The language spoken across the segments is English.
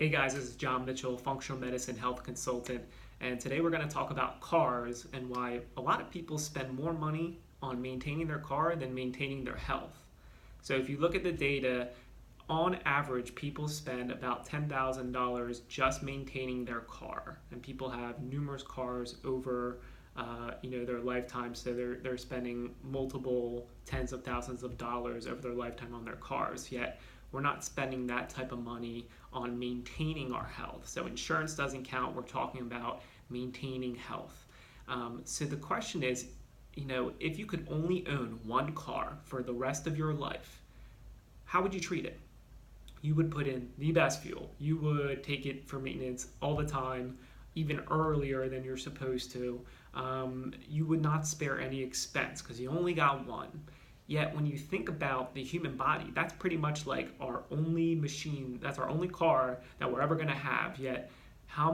Hey guys, this is Jon Mitchell, functional medicine health consultant, and today we're going to talk about cars and why a lot of people spend more money on maintaining their car than maintaining their health. So if you look at the data, on average, people spend about $10,000 just maintaining their car, and people have numerous cars over their lifetime, so they're spending multiple tens of thousands of dollars over their lifetime on their cars. Yet we're not spending that type of money on maintaining our health. So insurance doesn't count. We're talking about maintaining health. So the question is, if you could only own one car for the rest of your life, how would you treat it? You would put in the best fuel. You would take it for maintenance all the time, even earlier than you're supposed to. You would not spare any expense because you only got one. Yet when you think about the human body, that's pretty much like our only machine, that's our only car that we're ever going to have. Yet how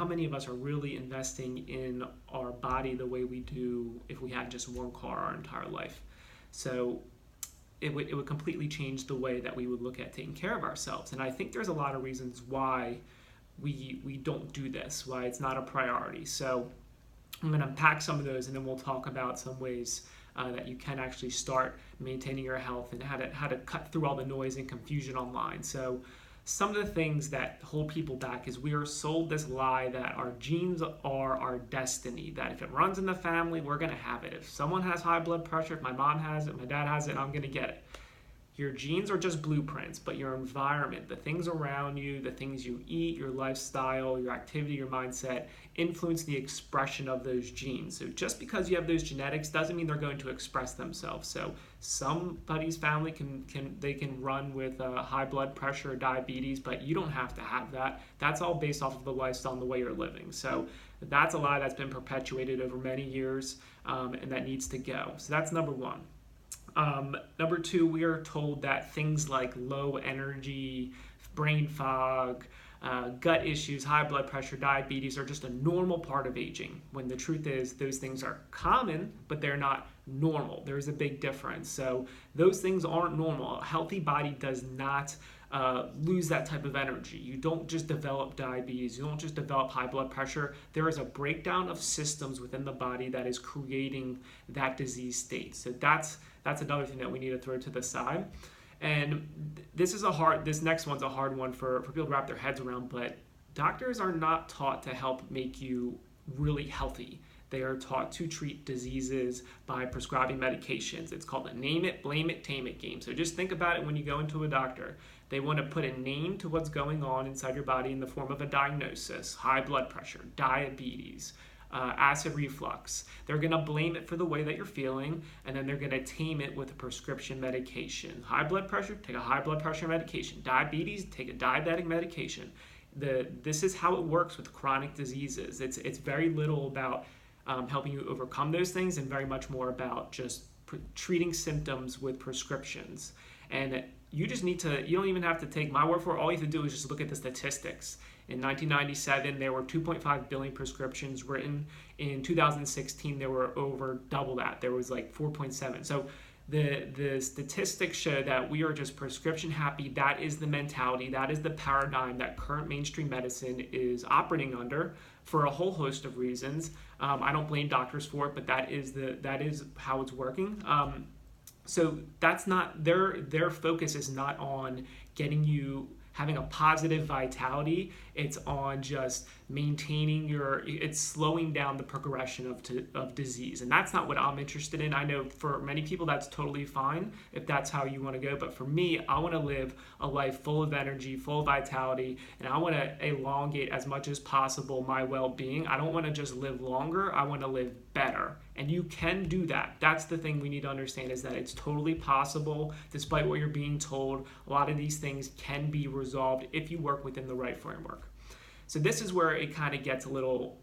many of us are really investing in our body the way we do if we had just one car our entire life? So it would completely change the way that we would look at taking care of ourselves. And I think there's a lot of reasons why we don't do this, why it's not a priority. So I'm going to unpack some of those, and then we'll talk about some ways that you can actually start maintaining your health and how to cut through all the noise and confusion online. So some of the things that hold people back is we are sold this lie that our genes are our destiny, that if it runs in the family, we're going to have it. If someone has high blood pressure, if my mom has it, my dad has it, I'm going to get it. Your genes are just blueprints, but your environment, the things around you, the things you eat, your lifestyle, your activity, your mindset, influence the expression of those genes. So just because you have those genetics doesn't mean they're going to express themselves. So somebody's family can run with high blood pressure or diabetes, but you don't have to have that. That's all based off of the lifestyle and the way you're living. So that's a lie that's been perpetuated over many years, and that needs to go. So that's number one. Number two, we are told that things like low energy, brain fog, gut issues, high blood pressure, diabetes are just a normal part of aging, when the truth is those things are common, but they're not normal. There's a big difference. So those things aren't normal. A healthy body does not lose that type of energy. You don't just develop diabetes. You don't just develop high blood pressure. There is a breakdown of systems within the body that is creating that disease state. So that's another thing that we need to throw to the side. And this next one's a hard one for people to wrap their heads around, but doctors are not taught to help make you really healthy. They are taught to treat diseases by prescribing medications. It's called the name it, blame it, tame it game. So just think about it when you go into a doctor. They want to put a name to what's going on inside your body in the form of a diagnosis: high blood pressure, diabetes, acid reflux. They're going to blame it for the way that you're feeling, and then they're going to tame it with a prescription medication. High blood pressure, take a high blood pressure medication. Diabetes, take a diabetic medication. This is how it works with chronic diseases. It's very little about helping you overcome those things, and very much more about just treating symptoms with prescriptions. And you don't even have to take my word for it. All you have to do is just look at the statistics. In 1997, there were 2.5 billion prescriptions written. In 2016, there were over double that. There was like 4.7. So the statistics show that we are just prescription happy. That is the mentality. That is the paradigm that current mainstream medicine is operating under for a whole host of reasons. I don't blame doctors for it, but that is how it's working. So that's not their focus is not on getting you having a positive vitality. It's on just maintaining it's slowing down the progression of disease. And that's not what I'm interested in. I know for many people that's totally fine if that's how you want to go. But for me, I want to live a life full of energy, full of vitality, and I want to elongate as much as possible my well-being. I don't want to just live longer. I want to live better. And you can do that. That's the thing we need to understand, is that it's totally possible. Despite what you're being told, a lot of these things can be resolved if you work within the right framework. So this is where it kind of gets a little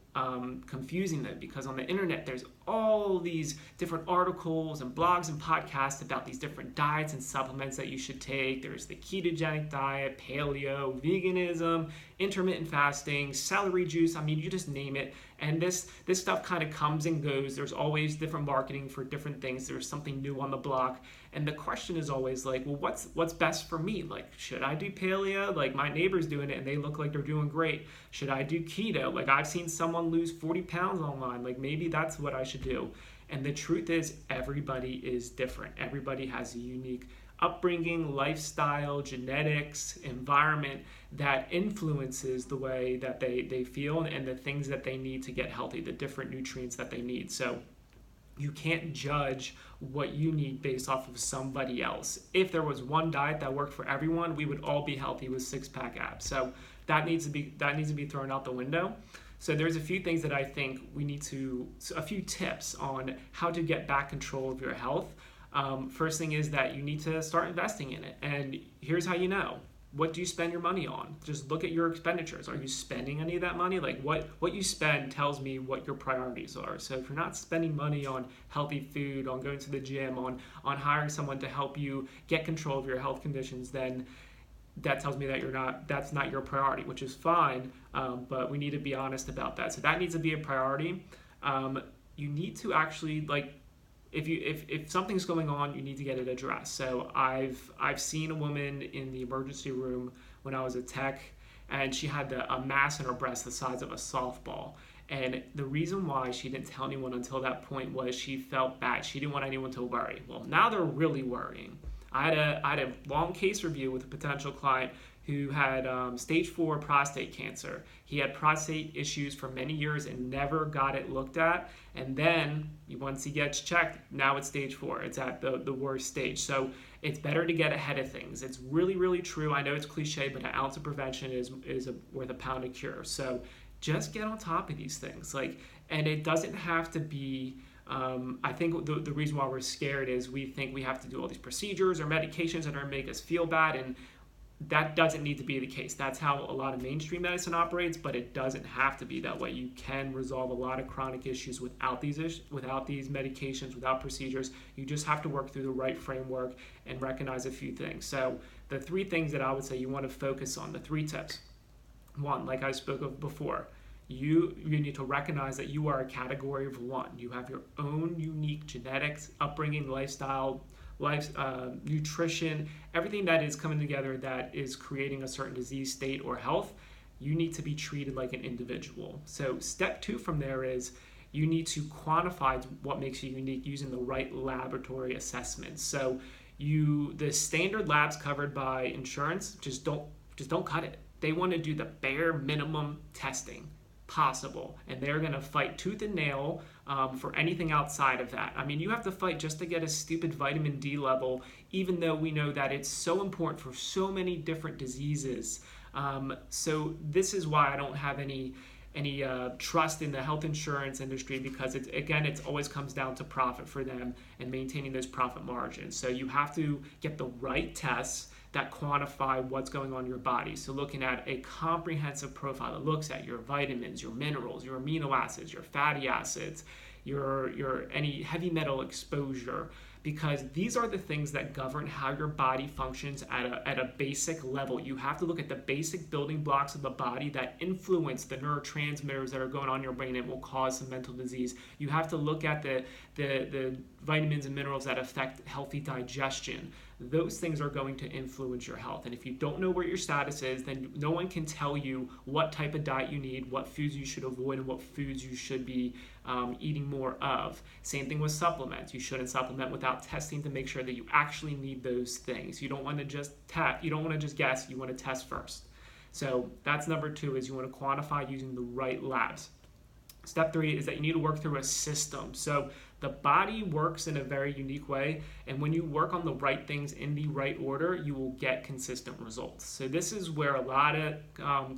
confusing though, because on the internet there's all these different articles and blogs and podcasts about these different diets and supplements that you should take. There's the ketogenic diet, paleo, veganism, intermittent fasting, celery juice. I mean, you just name it. And this stuff kind of comes and goes. There's always different marketing for different things. There's something new on the block. And the question is always like, well, what's best for me? Like, should I do paleo? Like, my neighbor's doing it and they look like they're doing great. Should I do keto? Like, I've seen someone lose 40 pounds online. Like, maybe that's what I should do. And the truth is, everybody is different. Everybody has a unique upbringing, lifestyle, genetics, environment that influences the way that they feel and the things that they need to get healthy, the different nutrients that they need. So you can't judge what you need based off of somebody else. If there was one diet that worked for everyone, we would all be healthy with six-pack abs. So that needs to be thrown out the window. So there's a few things that I think a few tips on how to get back control of your health. First thing is that you need to start investing in it. And here's how you know. What do you spend your money on? Just look at your expenditures. Are you spending any of that money? Like what you spend tells me what your priorities are. So if you're not spending money on healthy food, on going to the gym, on hiring someone to help you get control of your health conditions, then that tells me that that's not your priority, which is fine. But we need to be honest about that. So that needs to be a priority. You need to actually if something's going on, you need to get it addressed. So I've seen a woman in the emergency room when I was a tech, and she had a mass in her breast the size of a softball. And the reason why she didn't tell anyone until that point was she felt bad. She didn't want anyone to worry. Well, now they're really worrying. I had a long case review with a potential client who had stage 4 prostate cancer. He had prostate issues for many years and never got it looked at. And then once he gets checked, now it's stage 4. It's at the worst stage. So it's better to get ahead of things. It's really, really true. I know it's cliche, but an ounce of prevention is worth a pound of cure. So just get on top of these things. And it doesn't have to be. I think the reason why we're scared is we think we have to do all these procedures or medications that are going to make us feel bad, and that doesn't need to be the case. That's how a lot of mainstream medicine operates, but it doesn't have to be that way. You can resolve a lot of chronic issues without these medications, without procedures. You just have to work through the right framework and recognize a few things. So the 3 things that I would say you want to focus on, the 3 tips. 1, like I spoke of before, you need to recognize that you are a category of 1. You have your own unique genetics, upbringing, lifestyle, nutrition, everything that is coming together that is creating a certain disease state or health. You need to be treated like an individual. So step 2 from there is you need to quantify what makes you unique using the right laboratory assessments. So the standard labs covered by insurance just don't cut it. They want to do the bare minimum testing possible, and they're going to fight tooth and nail for anything outside of that. I mean, you have to fight just to get a stupid vitamin D level, even though we know that it's so important for so many different diseases. So this is why I don't have any trust in the health insurance industry, because it always comes down to profit for them and maintaining those profit margins. So you have to get the right tests that quantify what's going on in your body. So looking at a comprehensive profile that looks at your vitamins, your minerals, your amino acids, your fatty acids, your any heavy metal exposure, because these are the things that govern how your body functions at a basic level. You have to look at the basic building blocks of the body that influence the neurotransmitters that are going on in your brain and will cause some mental disease. You have to look at the vitamins and minerals that affect healthy digestion. Those things are going to influence your health. And if you don't know where your status is, then no one can tell you what type of diet you need, what foods you should avoid, and what foods you should be eating more of. Same thing with supplements. You shouldn't supplement without testing to make sure that you actually need those things. You don't want to just you don't want to just guess. You want to test first. So that's number 2, is you want to quantify using the right labs. Step 3 is that you need to work through a system. So the body works in a very unique way, and when you work on the right things in the right order, you will get consistent results. So this is where a lot of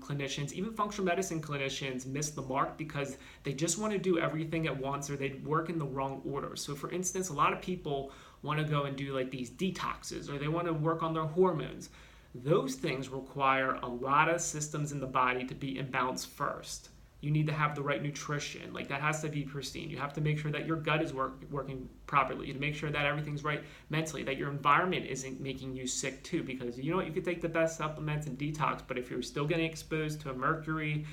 clinicians, even functional medicine clinicians, miss the mark because they just want to do everything at once, or they work in the wrong order. So for instance, a lot of people want to go and do like these detoxes, or they want to work on their hormones. Those things require a lot of systems in the body to be in balance first. You need to have the right nutrition. Like that has to be pristine. You have to make sure that your gut is working properly. You make sure that everything's right mentally, that your environment isn't making you sick too. Because you know what, you could take the best supplements and detox, but if you're still getting exposed to mercury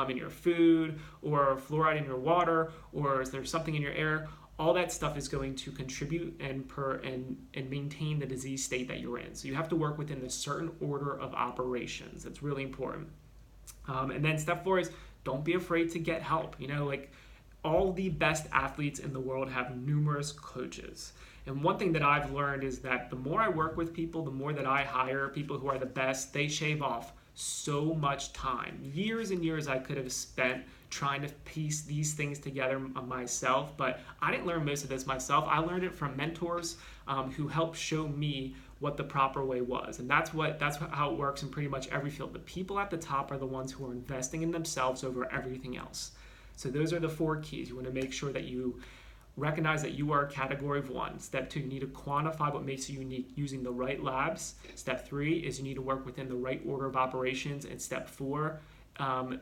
in your food or fluoride in your water, or is there something in your air, all that stuff is going to contribute and maintain the disease state that you're in. So you have to work within a certain order of operations. That's really important. And then step 4 is don't be afraid to get help. Like all the best athletes in the world have numerous coaches. And one thing that I've learned is that the more I work with people, the more that I hire people who are the best, they shave off so much time. Years and years I could have spent trying to piece these things together myself, but I didn't learn most of this myself. I learned it from mentors who helped show me what the proper way was. And that's how it works in pretty much every field. The people at the top are the ones who are investing in themselves over everything else. So those are the 4 keys. You want to make sure that you recognize that you are a category of 1. Step 2, you need to quantify what makes you unique using the right labs. Step 3 is you need to work within the right order of operations. And step 4,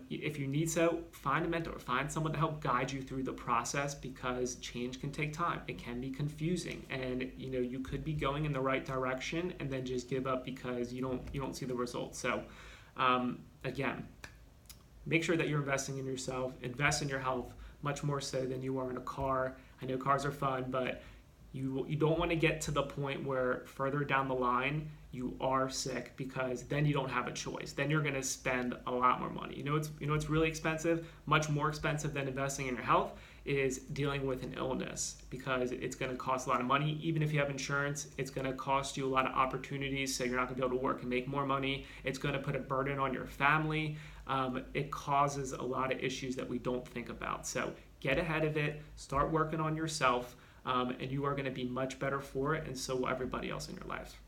if you need so, find a mentor, find someone to help guide you through the process, because change can take time. It can be confusing, and you could be going in the right direction and then just give up because you don't see the results. So again, make sure that you're investing in yourself, invest in your health much more so than you are in a car. I know cars are fun, but you don't want to get to the point where further down the line you are sick, because then you don't have a choice. Then you're going to spend a lot more money. It's really expensive. Much more expensive than investing in your health is dealing with an illness, because it's going to cost a lot of money. Even if you have insurance, it's going to cost you a lot of opportunities, so you're not going to be able to work and make more money. It's going to put a burden on your family. It causes a lot of issues that we don't think about. So get ahead of it, start working on yourself, and you are going to be much better for it, and so will everybody else in your life.